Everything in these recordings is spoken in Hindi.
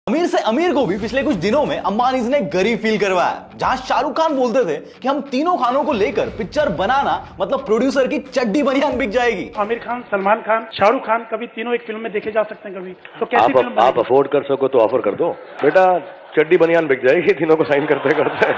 अमीर से अमीर को भी पिछले कुछ दिनों में अंबानीज ने गरीब फील करवाया। जहां शाहरुख खान बोलते थे कि हम तीनों खानों को लेकर पिक्चर बनाना मतलब प्रोड्यूसर की चड्डी बनियान बिक जाएगी। आमिर खान, सलमान खान, शाहरुख खान कभी तीनों एक फिल्म में देखे जा सकते हैं। कभी तो कैसी फिल्म आप अफोर्ड कर सको तो ऑफर कर दो बेटा, चड्डी बनियान बिक जाएगी तीनों को साइन करते करते।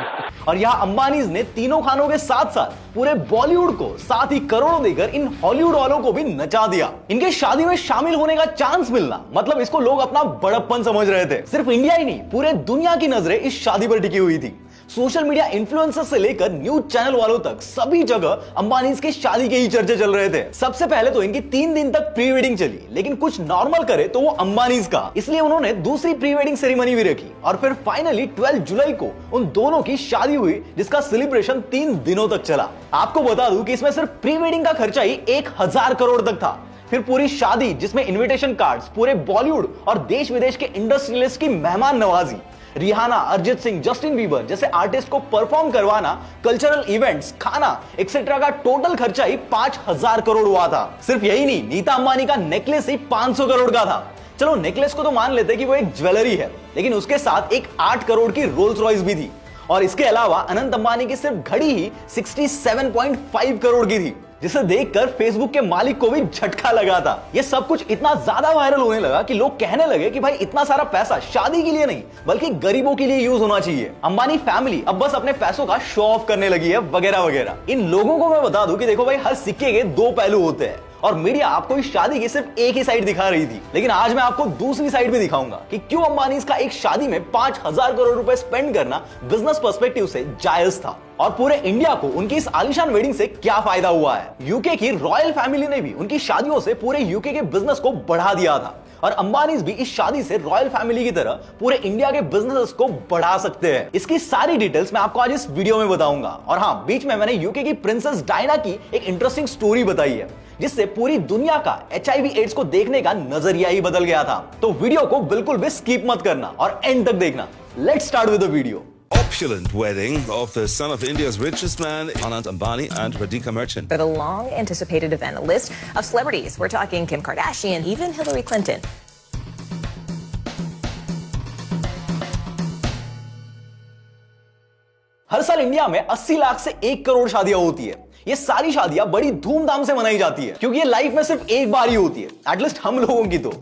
और यहाँ अंबानीज ने तीनों खानों के साथ साथ पूरे बॉलीवुड को साथ ही करोड़ों देकर इन हॉलीवुड वालों को भी नचा दिया। इनके शादी में शामिल होने का चांस मिलना मतलब इसको लोग अपना बड़प्पन समझ रहे थे। सिर्फ इंडिया ही नहीं, पूरे दुनिया की नजरें इस शादी पर टिकी हुई थी। सोशल मीडिया इन्फ्लुएंसर से लेकर न्यूज चैनल वालों तक सभी जगह अंबानीज की शादी के ही चर्चे चल रहे थे। सबसे पहले तो इनकी 3 दिन तक प्री वेडिंग चली, लेकिन कुछ नॉर्मल करे तो वो अंबानीज का, इसलिए उन्होंने दूसरी प्री वेडिंग सेरेमनी भी रखी और फिर फाइनली 12 जुलाई को उन दोनों की शादी हुई, जिसका सेलिब्रेशन 3 दिनों तक चला। आपको बता दूं कि इसमें सिर्फ प्री वेडिंग का खर्चा ही 1000 करोड़ तक था। फिर पूरी शादी जिसमें इन्विटेशन कार्ड्स, पूरे बॉलीवुड और देश विदेश के इंडस्ट्रियलिस्ट की मेहमान नवाजी, Rihanna, Arijit Singh, Justin Bieber जैसे आर्टिस्ट को परफॉर्म करवाना, कल्चरल इवेंट्स, खाना एक्सेट्रा का टोटल खर्चा ही 5000 करोड़ हुआ था। सिर्फ यही नहीं, नीता अंबानी का नेकलेस ही 500 करोड़ का था। चलो नेकलेस को तो मान लेते कि वो एक ज्वेलरी है, लेकिन उसके साथ एक 8 करोड़ की रोल्स रॉयस भी थी। और इसके अलावा अनंत अंबानी की सिर्फ घड़ी ही 67.5 करोड़ की थी, जिसे देखकर फेसबुक के मालिक को भी झटका लगा था। यह सब कुछ इतना ज्यादा वायरल होने लगा कि लोग कहने लगे कि भाई इतना सारा पैसा शादी के लिए नहीं बल्कि गरीबों के लिए यूज होना चाहिए। अंबानी फैमिली अब बस अपने पैसों का शो ऑफ करने लगी है वगैरह वगैरह। इन लोगों को मैं बता दूं कि देखो भाई, हर सिक्के के 2 पहलू होते हैं और मीडिया आपको इस शादी की सिर्फ एक ही साइड दिखा रही थी, लेकिन आज मैं आपको दूसरी साइड भी दिखाऊंगा कि क्यों अंबानीज का एक शादी में 5000 करोड़ रुपए स्पेंड करना बिजनेस पर्सपेक्टिव से जायज था और पूरे इंडिया को उनकी इस आलीशान वेडिंग से क्या फायदा हुआ है। यूके की रॉयल फैमिली ने भी उनकी शादियों से पूरे यूके के बिजनेस को बढ़ा दिया था और अंबानीज भी इस शादी से रॉयल फैमिली की तरह पूरे इंडिया के बिजनेस को बढ़ा सकते हैं। इसकी सारी डिटेल्स मैं आपको आज इस वीडियो में बताऊंगा। और हाँ, बीच में मैंने यूके की प्रिंसेस डायना की एक इंटरेस्टिंग स्टोरी बताई है, जिससे पूरी दुनिया का HIV एड्स को देखने का नजरिया ही बदल गया था। तो वीडियो को बिल्कुल भी स्किप मत करना और एंड तक देखना। Let's start with the video. Opulent wedding of the son of India's richest man, Anant Ambani and Radhika Merchant. For the long-anticipated event, a list of celebrities. We're talking Kim Kardashian, even Hillary Clinton. हर साल इंडिया में 80 लाख से 1 करोड़ शादियां होती है। ये सारी शादियां बड़ी धूमधाम से मनाई जाती है क्योंकि ये लाइफ में सिर्फ एक बार ही होती है, एटलीस्ट हम लोगों की तो।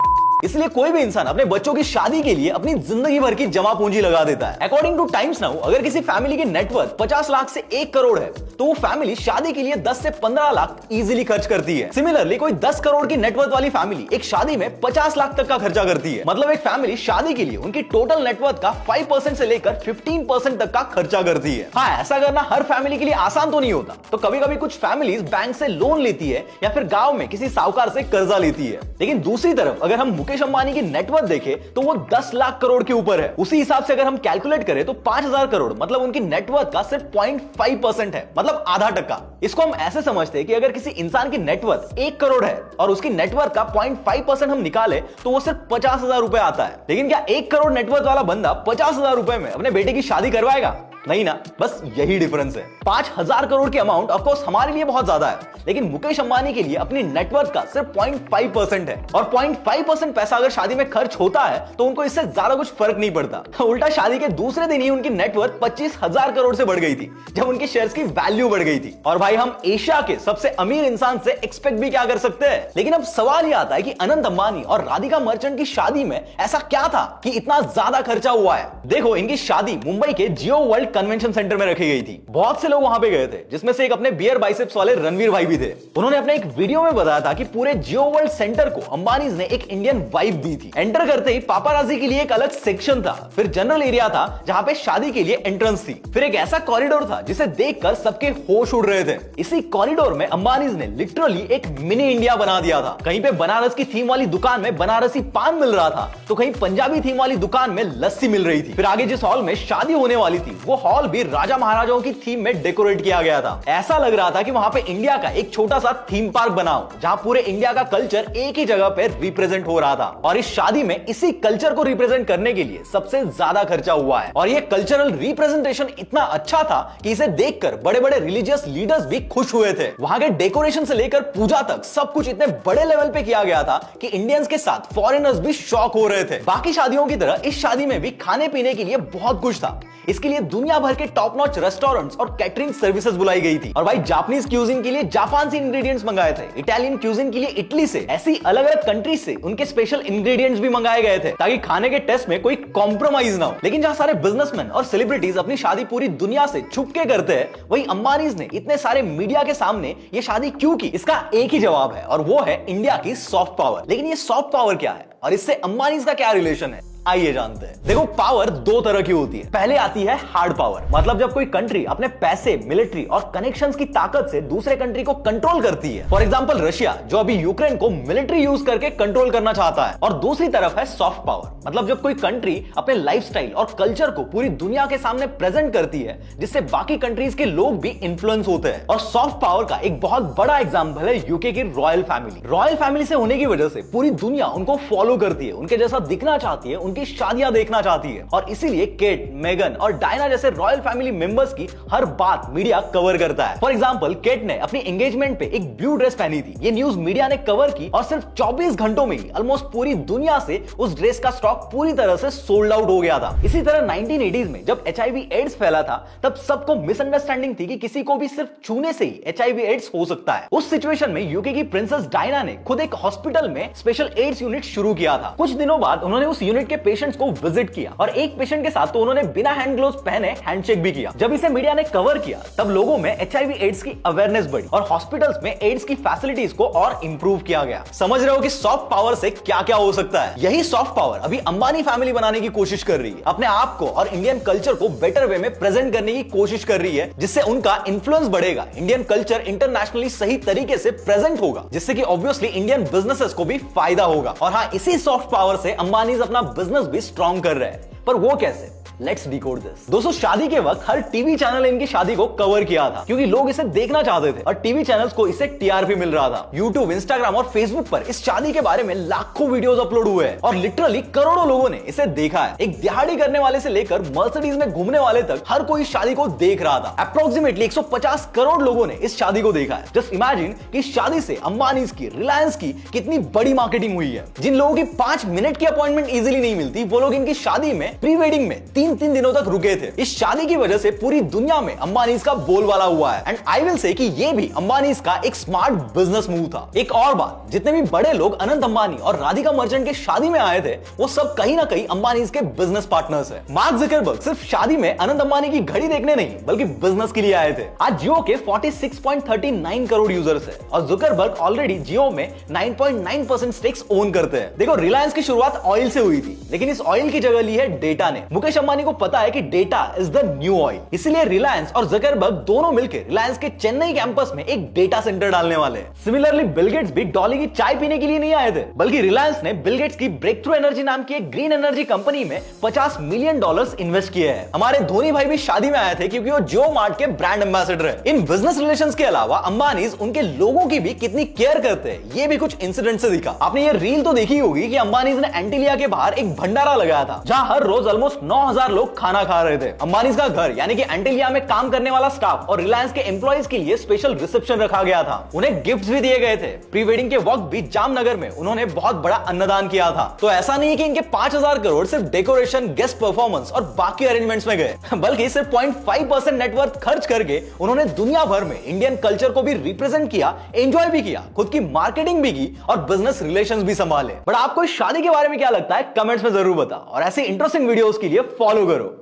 इसलिए कोई भी इंसान अपने बच्चों की शादी के लिए अपनी जिंदगी भर की जमा पूंजी लगा देता है। अकॉर्डिंग टू टाइम्स नाउ, अगर किसी फैमिली की नेटवर्थ 50 लाख से 1 करोड़ है तो वो फैमिली शादी के लिए 10 से 15 लाख इजीली खर्च करती है। सिमिलरली कोई 10 करोड़ की नेटवर्थ वाली फैमिली एक शादी में 50 लाख तक का खर्चा करती है। मतलब एक फैमिली शादी के लिए उनकी टोटल नेटवर्थ का 5% से लेकर 15% तक का खर्चा करती है। हाँ, ऐसा करना हर फैमिली के लिए आसान तो नहीं होता, तो कभी कभी कुछ फैमिलीज बैंक से लोन लेती है या फिर गांव में किसी साहूकार से कर्जा लेती है। लेकिन दूसरी तरफ अगर हम मुकेश अंबानी की नेटवर्थ देखें तो वो 10 लाख करोड़ के ऊपर है। उसी हिसाब से अगर हम कैलकुलेट करें तो 5000 करोड़ मतलब उनकी नेटवर्थ का सिर्फ 0.5% है, मतलब आधा टक्का। इसको हम ऐसे समझते हैं कि अगर किसी इंसान की नेटवर्थ 1 करोड़ है और उसकी नेटवर्थ का 0.5% हम निकाले तो वो सिर्फ 50,000 रुपए आता है। लेकिन क्या 1 करोड़ नेटवर्थ वाला बंदा 50,000 रुपए में अपने बेटे की शादी करवाएगा? नहीं ना, बस यही डिफरेंस है। 5000 करोड़ की अमाउंट ऑफ कोर्स हमारे लिए बहुत ज्यादा है, लेकिन मुकेश अंबानी के लिए अपनी नेटवर्थ का सिर्फ 0.5% है और 0.5% पैसा अगर शादी में खर्च होता है तो उनको इससे ज्यादा कुछ फर्क नहीं पड़ता। उल्टा शादी के दूसरे दिन ही उनकी नेटवर्थ 25,000 करोड़ से बढ़ गई थी, जब उनके शेयर्स की वैल्यू बढ़ गई थी। और भाई, हम एशिया के सबसे अमीर इंसान से एक्सपेक्ट भी क्या कर सकते हैं। लेकिन अब सवाल यह आता है कि अनंत अंबानी और राधिका मर्चेंट की शादी में ऐसा क्या था कि इतना ज्यादा खर्चा हुआ है। देखो, इनकी शादी मुंबई के जियो वर्ल्ड कन्वेंशन सेंटर में रखी गई थी। बहुत से लोग वहां पे गए थे, जिसमें से एक अपने बियर बाइसेप्स वाले रणवीर भाई भी थे। उन्होंने अपने एक वीडियो में बताया था कि पूरे जियो वर्ल्ड सेंटर को अंबानीज ने एक इंडियन वाइब दी थी। एंटर करते ही पापाराजी के लिए एक अलग सेक्शन था, फिर जनरल एरिया था जहां पे शादी के लिए एंट्रेंस थी, फिर एक ऐसा कॉरिडोर था जिसे देखकर सबके होश उड़ रहे थे। इसी कॉरिडोर में अंबानीज ने लिटरली एक मिनी इंडिया बना दिया था। कहीं पे बनारस की थीम वाली दुकान में बनारसी पान मिल रहा था, तो कहीं पंजाबी थीम वाली दुकान में लस्सी मिल रही थी। फिर आगे जिस हॉल में शादी होने वाली थी वो हॉल भी राजा महाराजाओं की थीम में डेकोरेट किया गया था। ऐसा लग रहा था कि वहां पे इंडिया का एक छोटा सा थीम पार्क बनाओ, जहां पूरे इंडिया का कल्चर एक ही जगह पे रिप्रेजेंट हो रहा था। और इस शादी में इसी कल्चर को रिप्रेजेंट करने के लिए सबसे ज्यादा खर्चा हुआ है। और ये कल्चरल रिप्रेजेंटेशन इतना अच्छा था कि इसे देखकर बड़े बड़े रिलीजियस लीडर्स भी खुश हुए थे। वहां के डेकोरेशन से लेकर पूजा तक सब कुछ इतने बड़े लेवल पे किया गया था कि इंडियंस के साथ फॉरेनर्स भी शॉक हो रहे थे। बाकी शादियों की तरह इस शादी में भी खाने पीने के लिए बहुत कुछ था। इसके लिए दुनिया भर के टॉप नॉच रेस्टोरेंट्स और कैटरिंग सर्विसेज बुलाई गई थी। और भाई जापानीज क्यूजिन के लिए जापान से इंग्रेडिएंट्स मंगाए थे, इटालियन क्यूजिन के लिए इटली से, ऐसी अलग अलग कंट्रीज से उनके स्पेशल इंग्रेडिएंट्स भी मंगाए गए थे ताकि खाने के टेस्ट में कोई कॉम्प्रोमाइज ना हो। लेकिन जहां सारे बिजनेसमैन और सेलिब्रिटीज अपनी शादी पूरी दुनिया से छुप के करते हैं, वही अंबानीज ने इतने सारे मीडिया के सामने ये शादी क्यों की? इसका एक ही जवाब है और वो है इंडिया की सॉफ्ट पावर। लेकिन ये सॉफ्ट पावर क्या है और इससे अंबानीज का क्या रिलेशन है, आइए जानते हैं। देखो, पावर दो तरह की होती है। पहले आती है हार्ड पावर, मतलब जब कोई कंट्री अपने पैसे, मिलिट्री और कनेक्शंस की ताकत से दूसरे कंट्री को कंट्रोल करती है। फॉर एग्जांपल रशिया, जो अभी यूक्रेन को मिलिट्री यूज करके कंट्रोल करना चाहता है। और दूसरी तरफ है सॉफ्ट पावर, मतलब जब कोई कंट्री अपने लाइफस्टाइल और कल्चर को पूरी दुनिया के सामने प्रेजेंट करती है, जिससे बाकी कंट्रीज के लोग भी इन्फ्लुएंस होते हैं। और सॉफ्ट पावर का एक बहुत बड़ा एग्जांपल है यूके की रॉयल फैमिली। रॉयल फैमिली से होने की वजह से पूरी दुनिया उनको फॉलो करती है, उनके जैसा दिखना चाहती है, उनकी शादियां देखना चाहती है। और इसीलिए केट, मेगन और डायना जैसे रॉयल फैमिली मेंबर्स की हर बात मीडिया कवर करता है। फॉर एग्जांपल, केट ने अपनी एंगेजमेंट पे एक ब्लू ड्रेस पहनी थी। ये न्यूज मीडिया ने कवर की और सिर्फ 24 घंटों में ही ऑलमोस्ट पूरी दुनिया से उस ड्रेस का स्टॉक पूरी तरह से सोल्ड आउट हो गया था। इसी तरह 1980s में जब HIV एड्स फैला था, तब सबको मिसअंडरस्टैंडिंग थी कि किसी को भी सिर्फ छूने से ही HIV एड्स हो सकता है। उस सिचुएशन में यूके की प्रिंसेस डायना ने खुद एक हॉस्पिटल में स्पेशल एड्स यूनिट शुरू किया था। कुछ दिनों बाद उन्होंने उस यूनिट के पेशेंट्स को विजिट किया और एक पेशेंट के साथ तो उन्होंने बिना हैंड ग्लोव्स पहने हैंडशेक भी किया। जब इसे मीडिया ने कवर किया, तब लोगों में HIV एड्स की अवेयरनेस बढ़ी और हॉस्पिटल्स में एड्स की फैसिलिटीज को और इंप्रूव किया गया। समझ रहे हो कि सॉफ्ट पावर से क्या क्या हो सकता है? यही सॉफ्ट पावर अभी अंबानी फैमिली बनाने की कोशिश कर रही है, अपने आप को और इंडियन कल्चर को बेटर वे में प्रेजेंट करने की कोशिश कर रही है, जिससे उनका इन्फ्लुएंस बढ़ेगा, इंडियन कल्चर इंटरनेशनली सही तरीके से प्रेजेंट होगा, जिससे कि ऑब्वियसली इंडियन बिजनेसेस को भी फायदा होगा। और हाँ, इसी सॉफ्ट पावर से अंबानीज अपना बिजनेस भी स्ट्रॉन्ग कर रहे हैं। पर वो कैसे? Let's decode this. दोस्तों, शादी के वक्त हर टीवी चैनल ने इनकी शादी को कवर किया था, क्योंकि लोग इसे देखना चाहते थे और टीवी चैनल्स को इसे TRP मिल रहा था। यूट्यूब, इंस्टाग्राम और फेसबुक पर इस शादी के बारे में लाखों वीडियोस अपलोड हुए हैं और लिटरली करोड़ों लोगों ने इसे देखा है। एक दिहाड़ी करने वाले से लेकर मर्सिडीज में घूमने वाले तक हर कोई इस शादी को देख रहा था। अप्रोक्सीमेटली 150 करोड़ लोगों ने इस शादी को देखा है। जस्ट इमेजिन कि इस शादी से अंबानीज की, रिलायंस की कितनी बड़ी मार्केटिंग हुई है। जिन लोगों की 5 मिनट की अपॉइंटमेंट इजीली नहीं मिलती, वो लोग इनकी शादी में, प्री वेडिंग में 3 दिनों तक रुके थे। इस शादी की वजह से पूरी दुनिया में अंबानीज का बोलबाला हुआ है। एंड आई विल से कि ये भी अंबानीज का एक स्मार्ट बिजनेस मूव था। एक और बात, जितने भी बड़े लोग अनंत अंबानी और राधिका मर्चेंट के शादी में आए थे, वो सब कहीं ना कहीं अंबानीज के बिजनेस पार्टनर्स हैं। मार्क ज़करबर्ग सिर्फ शादी में अनंत अंबानी की घड़ी देखने नहीं, बल्कि बिजनेस के लिए आए थे। आज जियो के 46.39 करोड़ यूजर्स है और ज़करबर्ग ऑलरेडी जियो में 9.9% स्टेक्स ओन करते हैं। देखो, रिलायंस की शुरुआत ऑयल से हुई थी, लेकिन इस ऑयल की जगह ली है डेटा ने। मुकेश अंबानी को पता है कि data is the new oil, इसलिए रिलायंस और ज़करबर्ग दोनों मिलकर रिलायंस के चेन्नई कैंपस में एक डेटा सेंटर डालने वाले हैं। सिमिलरली बिल गेट्स भी डॉली की चाय पीने के लिए नहीं आए थे, बल्कि रिलायंस ने बिल गेट्स की ब्रेक थ्रू एनर्जी नाम की एक ग्रीन एनर्जी कंपनी में $50 मिलियन इन्वेस्ट किए हैं। हमारे धोनी भाई भी शादी में आए थे, क्योंकि वो जियो मार्ट के ब्रांड एम्बेसडर है। इन बिजनेस रिलेशंस के अलावा अंबानीज उनके लोगों की भी कितनी केयर करते हैं, ये भी कुछ इंसिडेंट से दिखा। आपने ये रील तो देखी होगी कि अंबानीज ने एंटीलिया के बाहर एक भंडारा लगाया था, जहां हर रोज ऑलमोस्ट 9000 लोग खाना खा रहे थे। अंबानीज का घर यानी कि एंटीलिया में काम करने वाला स्टाफ और रिलायंस के एम्प्लॉइज के लिए स्पेशल रिसेप्शन रखा गया था। उन्हें गिफ्ट्स भी दिए गए थे। प्री वेडिंग के वक्त भी जामनगर में उन्होंने बहुत बड़ा अन्नदान किया था। तो ऐसा नहीं है कि इनके 5000 करोड़ सिर्फ डेकोरेशन, गेस्ट परफॉर्मेंस और बाकी अरेंजमेंट्स में गए, बल्कि सिर्फ 0.5% नेटवर्थ खर्च करके उन्होंने दुनिया भर में इंडियन कल्चर को भी रिप्रेजेंट किया, एंजॉय भी किया, खुद की मार्केटिंग भी की और बिजनेस रिलेशंस भी संभाले। बट आपको इस शादी के बारे में क्या लगता है? कमेंट्स में जरूर बताओ और ऐसे इंटरेस्टिंग वीडियोस के लिए फॉलो करो।